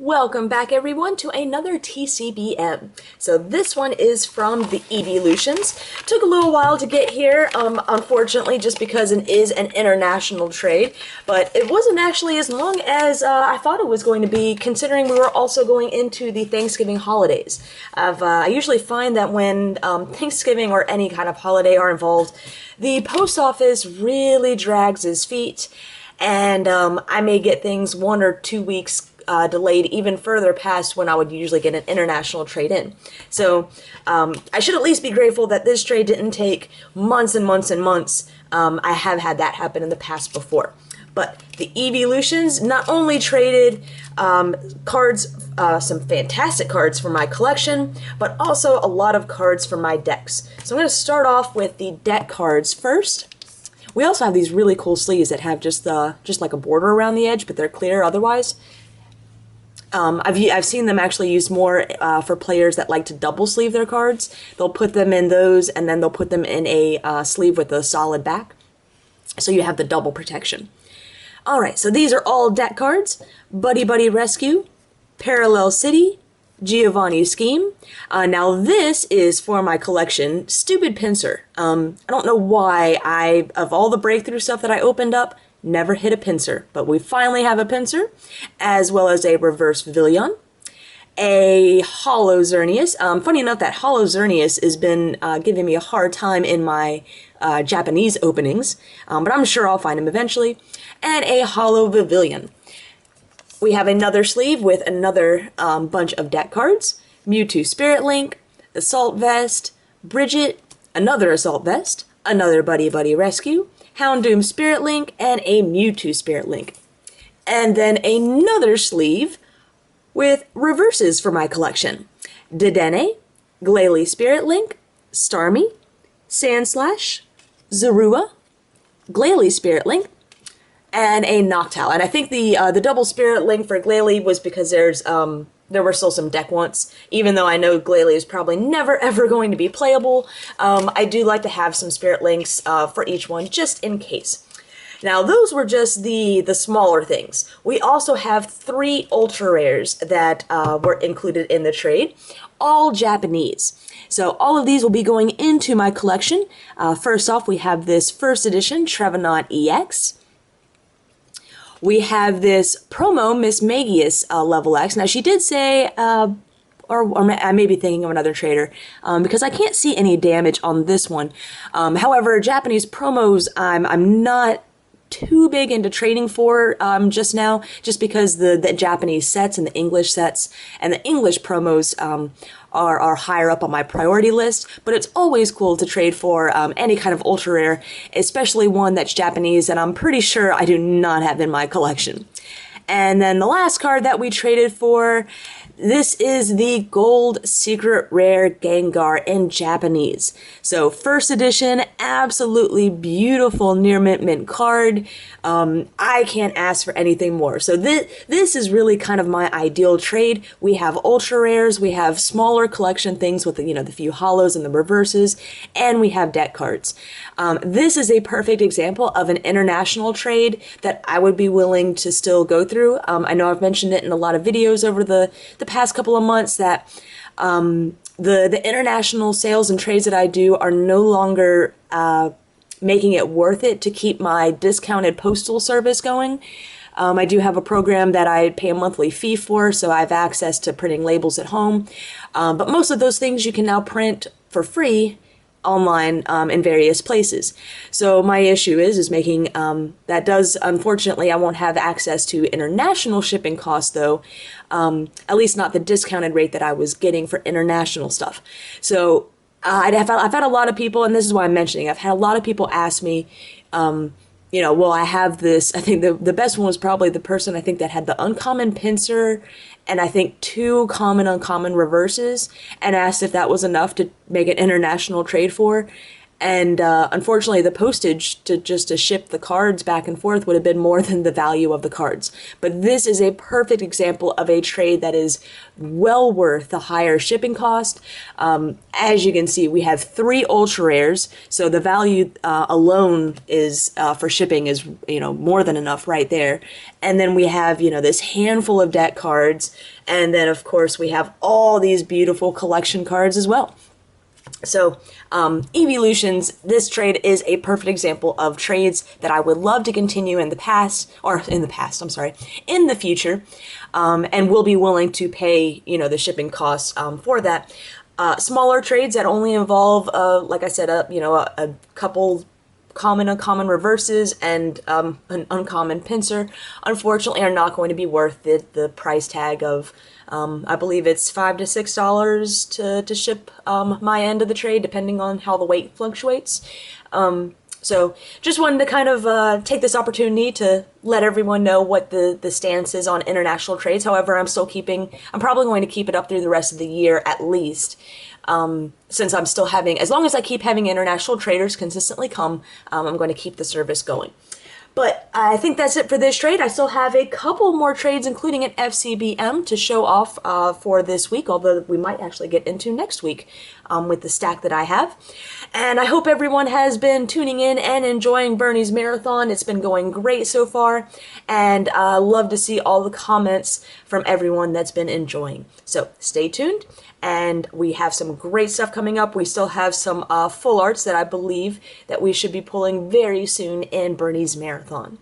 Welcome back everyone to another TCBM. So this one is from the Eeveelutions. Took a little while to get here, unfortunately, just because it is an international trade, but it wasn't actually as long as I thought it was going to be, considering we were also going into the Thanksgiving holidays. I usually find that when Thanksgiving or any kind of holiday are involved, the post office really drags its feet, and I may get things 1 or 2 weeks delayed even further past when I would usually get an international trade in. So I should at least be grateful that this trade didn't take months and months and months. I have had that happen in the past before. But the Eeveelutions not only traded cards, some fantastic cards for my collection, but also a lot of cards for my decks. So I'm going to start off with the deck cards first. We also have these really cool sleeves that have just like a border around the edge, but they're clear otherwise. I've seen them actually used more for players that like to double sleeve their cards. They'll put them in those, and then they'll put them in a sleeve with a solid back, so you have the double protection. Alright, so these are all deck cards: Buddy Buddy Rescue, Parallel City, Giovanni's Scheme. Now this is for my collection, Stupid Pincer. I don't know why of all the breakthrough stuff that I opened up, never hit a pincer, but we finally have a pincer, as well as a reverse Vivillon, a Hollow Xerneas. Funny enough, that Hollow Xerneas has been giving me a hard time in my Japanese openings, but I'm sure I'll find him eventually, and a Hollow Vivillon. We have another sleeve with another bunch of deck cards: Mewtwo Spirit Link, Assault Vest, Bridget, another Assault Vest, another Buddy Buddy Rescue, Houndoom Spirit Link, and a Mewtwo Spirit Link. And then another sleeve with reverses for my collection: Dedenne, Glalie Spirit Link, Starmie, Sandslash, Zorua, Glalie Spirit Link, and a Noctowl. And I think the double Spirit Link for Glalie was because there were still some deck wants. Even though I know Glalie is probably never ever going to be playable, I do like to have some Spirit Links for each one, just in case. Now those were just the smaller things. We also have 3 ultra rares that were included in the trade, all Japanese. So all of these will be going into my collection. First off, we have this first edition Trevenant EX. We have this promo Miss Magius level X. Now she did say, or I may be thinking of another trader, because I can't see any damage on this one. However, Japanese promos I'm not too big into trading for just now, just because the Japanese sets and the English sets and the English promos are higher up on my priority list, but it's always cool to trade for any kind of ultra rare, especially one that's Japanese and I'm pretty sure I do not have in my collection. And then the last card that we traded for, this is the Gold Secret Rare Gengar in Japanese. So first edition, absolutely beautiful near mint card. I can't ask for anything more. So this is really kind of my ideal trade. We have ultra rares, we have smaller collection things with the few hollows and the reverses, and we have deck cards. This is a perfect example of an international trade that I would be willing to still go through. I know I've mentioned it in a lot of videos over the past couple of months that the international sales and trades that I do are no longer making it worth it to keep my discounted postal service going. I do have a program that I pay a monthly fee for, so I have access to printing labels at home. But most of those things you can now print for free online in various places. So my issue is making that does, unfortunately, I won't have access to international shipping costs though, at least not the discounted rate that I was getting for international stuff. So I've had a lot of people, and this is why I'm mentioning, I've had a lot of people ask me, well, I have this, I think the best one was probably the person I think that had the uncommon pincer and I think 2 uncommon reverses, and asked if that was enough to make an international trade for. And unfortunately, the postage to ship the cards back and forth would have been more than the value of the cards. But this is a perfect example of a trade that is well worth the higher shipping cost. As you can see, we have 3 ultra rares, so the value alone is for shipping is more than enough right there. And then we have this handful of deck cards, and then of course we have all these beautiful collection cards as well. So, Eeveelutions, this trade is a perfect example of trades that I would love to continue in the future, and will be willing to pay, the shipping costs for that. Smaller trades that only involve, like I said, a couple common, uncommon reverses and an uncommon pincer, unfortunately are not going to be worth the price tag of I believe it's $5 to $6 to ship my end of the trade, depending on how the weight fluctuates. So just wanted to kind of take this opportunity to let everyone know what the stance is on international trades. However, I'm probably going to keep it up through the rest of the year at least. Since I'm still as long as I keep having international traders consistently come, I'm going to keep the service going. But I think that's it for this trade. I still have a couple more trades, including an FCBM, to show off for this week, although we might actually get into next week with the stack that I have. And I hope everyone has been tuning in and enjoying Bernie's Marathon. It's been going great so far, and I love to see all the comments from everyone that's been enjoying. So stay tuned, and we have some great stuff coming up. We still have some full arts that I believe that we should be pulling very soon in Bernie's Marathon.